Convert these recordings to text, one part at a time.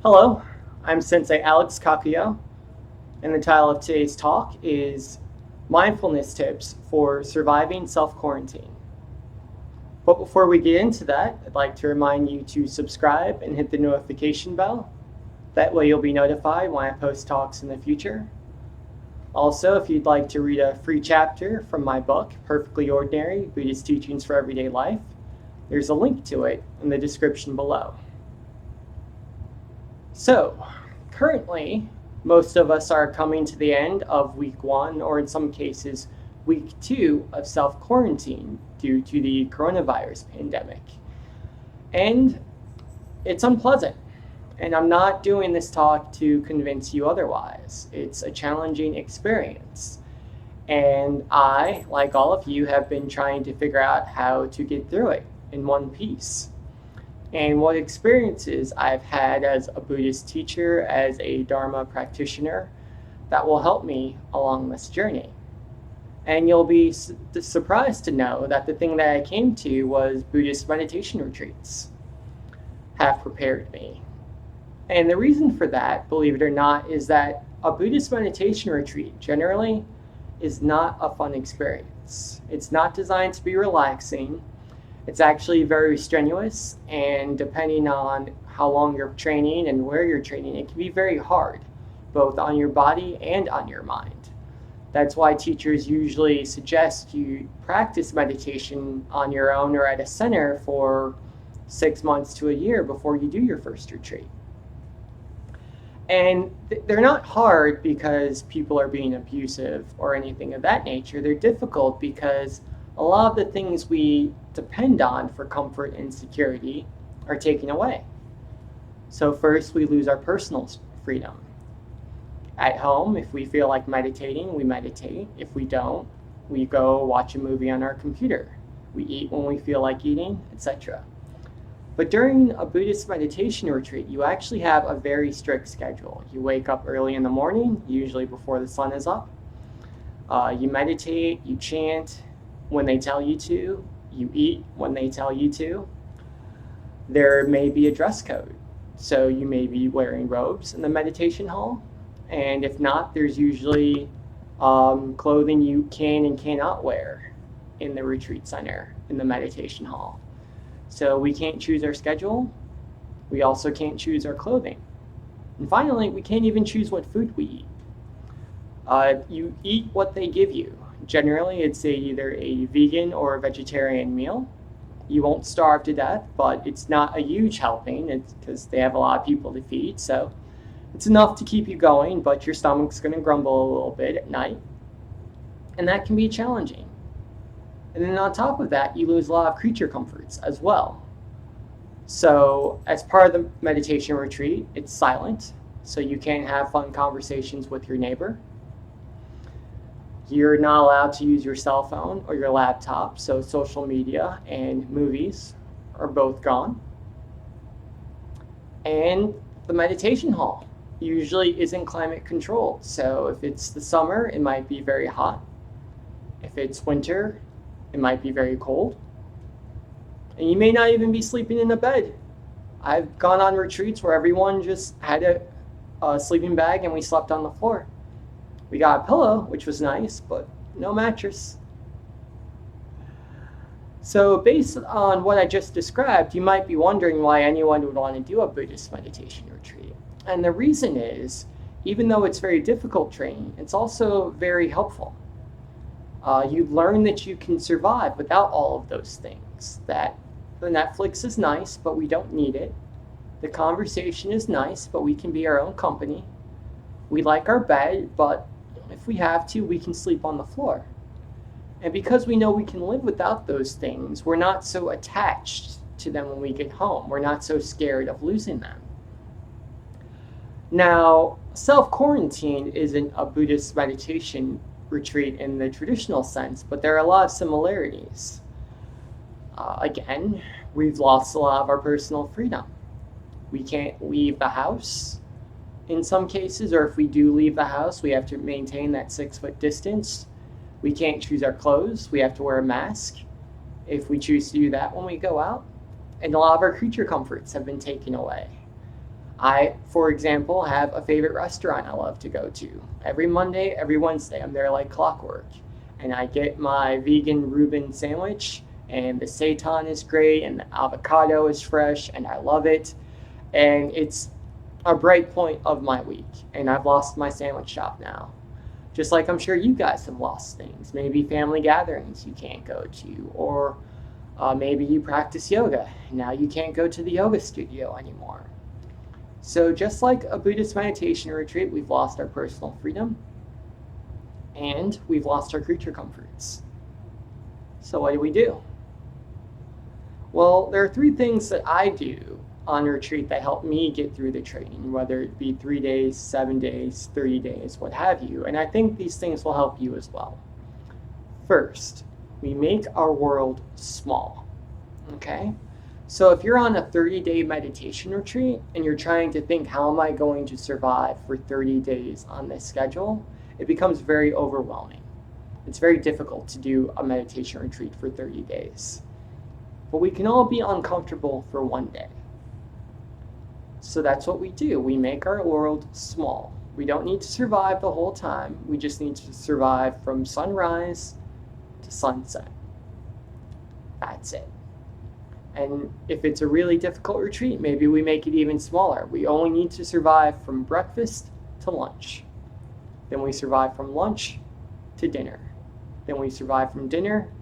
Hello, I'm Sensei Alex Kakuyo, and the title of today's talk is Mindfulness Tips for Surviving Self-Quarantine. But before we get into that, I'd like to remind you to subscribe and hit the notification bell. That way you'll be notified when I post talks in the future. Also, if you'd like to read a free chapter from my book, Perfectly Ordinary Buddhist Teachings for Everyday Life, there's a link to it in the description below. So, currently, most of us are coming to the end of week 1, or in some cases, week 2 of self-quarantine due to the coronavirus pandemic. And it's unpleasant. And I'm not doing this talk to convince you otherwise. It's a challenging experience. And I, like all of you, have been trying to figure out how to get through it in one piece. And what experiences I've had as a Buddhist teacher, as a Dharma practitioner, that will help me along this journey. And you'll be surprised to know that the thing that I came to was Buddhist meditation retreats have prepared me. And the reason for that, believe it or not, is that a Buddhist meditation retreat generally is not a fun experience. It's not designed to be relaxing. It's actually very strenuous, and depending on how long you're training and where you're training, it can be very hard, both on your body and on your mind. That's why teachers usually suggest you practice meditation on your own or at a center for 6 months to a year before you do your first retreat. And they're not hard because people are being abusive or anything of that nature. They're difficult because a lot of the things we depend on for comfort and security are taken away. So first, we lose our personal freedom. At home, if we feel like meditating, we meditate. If we don't, we go watch a movie on our computer. We eat when we feel like eating, etc. But during a Buddhist meditation retreat, you actually have a very strict schedule. You wake up early in the morning, usually before the sun is up. You meditate, you chant when they tell you to, you eat when they tell you to. There may be a dress code, so you may be wearing robes in the meditation hall, and if not, there's usually clothing you can and cannot wear in the retreat center, in the meditation hall. So we can't choose our schedule, we also can't choose our clothing. And finally, we can't even choose what food we eat. You eat what they give you. Generally, it's either a vegan or a vegetarian meal. You won't starve to death, but it's not a huge helping because they have a lot of people to feed. So it's enough to keep you going, but your stomach's going to grumble a little bit at night. And that can be challenging. And then on top of that, you lose a lot of creature comforts as well. So as part of the meditation retreat, it's silent. So you can't have fun conversations with your neighbor. You're not allowed to use your cell phone or your laptop, so social media and movies are both gone. And the meditation hall usually isn't climate controlled. So if it's the summer, it might be very hot. If it's winter, it might be very cold. And you may not even be sleeping in a bed. I've gone on retreats where everyone just had a sleeping bag and we slept on the floor. We got a pillow, which was nice, but no mattress. So based on what I just described, you might be wondering why anyone would want to do a Buddhist meditation retreat. And the reason is, even though it's very difficult training, it's also very helpful. You learn that you can survive without all of those things. That the Netflix is nice, but we don't need it. The conversation is nice, but we can be our own company. We like our bed, but if we have to, we can sleep on the floor. And because we know we can live without those things, we're not so attached to them when we get home. We're not so scared of losing them. Now, self-quarantine isn't a Buddhist meditation retreat in the traditional sense, but there are a lot of similarities. Again, we've lost a lot of our personal freedom. We can't leave the house in some cases, or if we do leave the house, we have to maintain that 6-foot distance. We can't choose our clothes. We have to wear a mask if we choose to do that when we go out. And a lot of our creature comforts have been taken away. I, for example, have a favorite restaurant I love to go to. Every Monday, every Wednesday, I'm there like clockwork. And I get my vegan Reuben sandwich, and the seitan is great, and the avocado is fresh, and I love it. And it's a bright point of my week. And I've lost my sandwich shop now. Just like I'm sure you guys have lost things. Maybe family gatherings you can't go to, or maybe you practice yoga. Now you can't go to the yoga studio anymore. So, just like a Buddhist meditation retreat, we've lost our personal freedom and we've lost our creature comforts. So, what do we do? Well, there are three things that I do on retreat that help me get through the training, whether it be 3 days, 7 days, 30 days, what have you. And I think these things will help you as well. First, we make our world small. Okay? So if you're on a 30-day meditation retreat and you're trying to think, how am I going to survive for 30 days on this schedule, it becomes very overwhelming. It's very difficult to do a meditation retreat for 30 days. But we can all be uncomfortable for one day. So that's what we do. We make our world small. We don't need to survive the whole time. We just need to survive from sunrise to sunset. That's it. And if it's a really difficult retreat, maybe we make it even smaller. We only need to survive from breakfast to lunch. Then we survive from lunch to dinner. Then we survive from dinner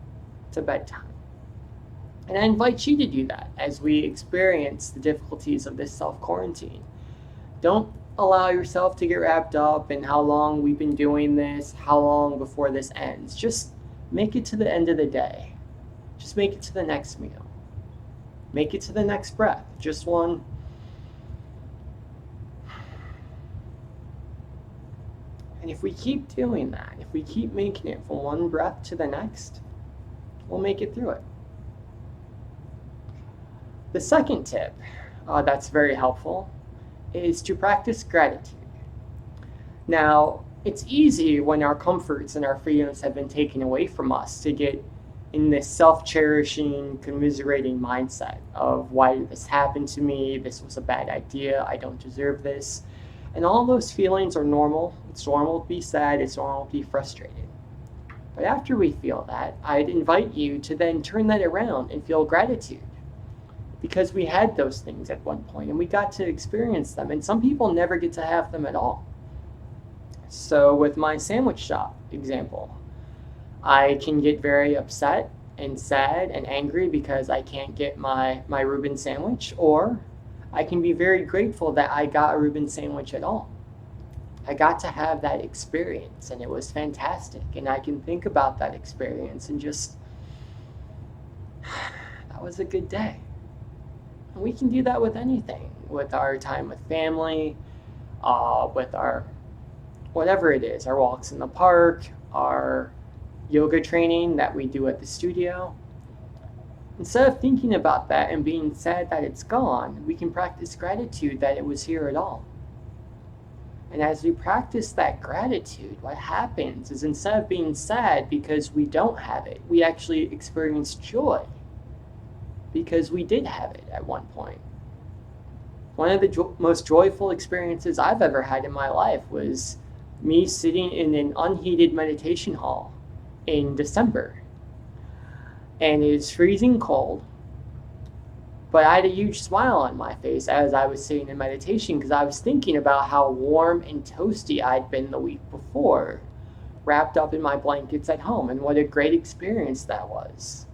to bedtime. And I invite you to do that as we experience the difficulties of this self-quarantine. Don't allow yourself to get wrapped up in how long we've been doing this, how long before this ends. Just make it to the end of the day. Just make it to the next meal. Make it to the next breath. Just one. And if we keep doing that, if we keep making it from one breath to the next, we'll make it through it. The second tip that's very helpful is to practice gratitude. Now, it's easy when our comforts and our freedoms have been taken away from us to get in this self-cherishing, commiserating mindset of, why did this happen to me? This was a bad idea. I don't deserve this. And all those feelings are normal. It's normal to be sad. It's normal to be frustrated. But after we feel that, I'd invite you to then turn that around and feel gratitude. Because we had those things at one point and we got to experience them. And some people never get to have them at all. So with my sandwich shop example, I can get very upset and sad and angry because I can't get my Reuben sandwich, or I can be very grateful that I got a Reuben sandwich at all. I got to have that experience and it was fantastic. And I can think about that experience and just, that was a good day. And we can do that with anything, with our time with family, with our, whatever it is, our walks in the park, our yoga training that we do at the studio. Instead of thinking about that and being sad that it's gone, we can practice gratitude that it was here at all. And as we practice that gratitude, what happens is, instead of being sad because we don't have it, we actually experience joy because we did have it at one point. One of the most joyful experiences I've ever had in my life was me sitting in an unheated meditation hall in December. And it's freezing cold, but I had a huge smile on my face as I was sitting in meditation, because I was thinking about how warm and toasty I'd been the week before, wrapped up in my blankets at home, and what a great experience that was.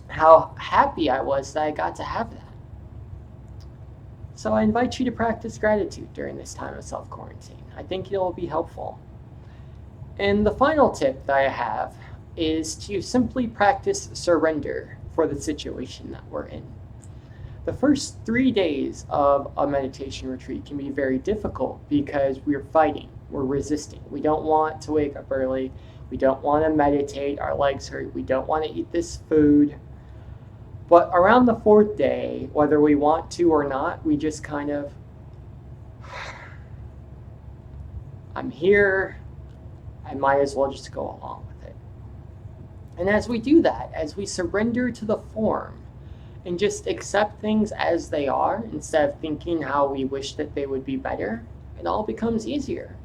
How happy I was that I got to have that. So I invite you to practice gratitude during this time of self-quarantine. I think it'll be helpful. And the final tip that I have is to simply practice surrender for the situation that we're in. The first 3 days of a meditation retreat can be very difficult because we're fighting, we're resisting. We don't want to wake up early. We don't want to meditate. Our legs hurt. We don't want to eat this food. But around the 4th day, whether we want to or not, we just kind of, I'm here, I might as well just go along with it. And as we do that, as we surrender to the form and just accept things as they are instead of thinking how we wish that they would be better, it all becomes easier.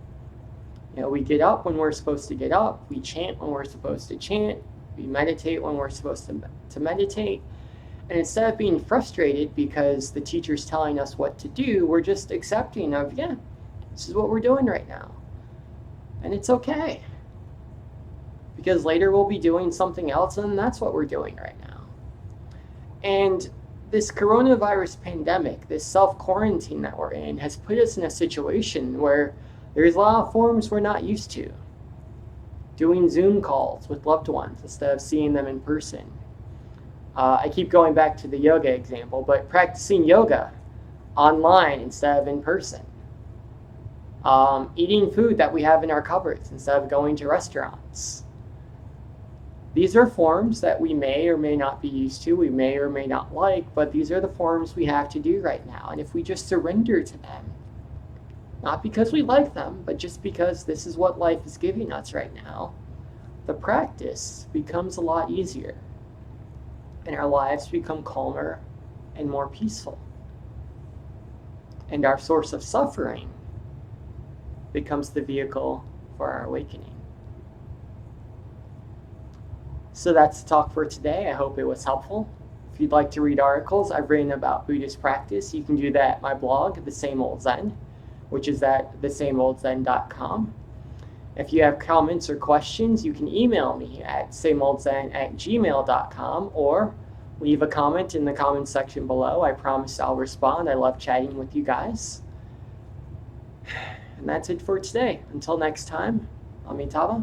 We get up when we're supposed to get up, we chant when we're supposed to chant, we meditate when we're supposed to meditate. And instead of being frustrated because the teacher's telling us what to do, we're just accepting of, yeah, this is what we're doing right now. And it's okay. Because later we'll be doing something else, and that's what we're doing right now. And this coronavirus pandemic, this self-quarantine that we're in, has put us in a situation where there's a lot of forms we're not used to. Doing Zoom calls with loved ones instead of seeing them in person. I keep going back to the yoga example, but practicing yoga online instead of in person. Eating food that we have in our cupboards instead of going to restaurants. These are forms that we may or may not be used to, we may or may not like, but these are the forms we have to do right now. And if we just surrender to them, not because we like them, but just because this is what life is giving us right now, the practice becomes a lot easier. And our lives become calmer and more peaceful. And our source of suffering becomes the vehicle for our awakening. So that's the talk for today. I hope it was helpful. If you'd like to read articles I've written about Buddhist practice, you can do that at my blog, The Same Old Zen, which is at thesameoldzen.com. If you have comments or questions, you can email me at sameoldzen@gmail.com or leave a comment in the comment section below. I promise I'll respond. I love chatting with you guys. And that's it for today. Until next time, Amitabha.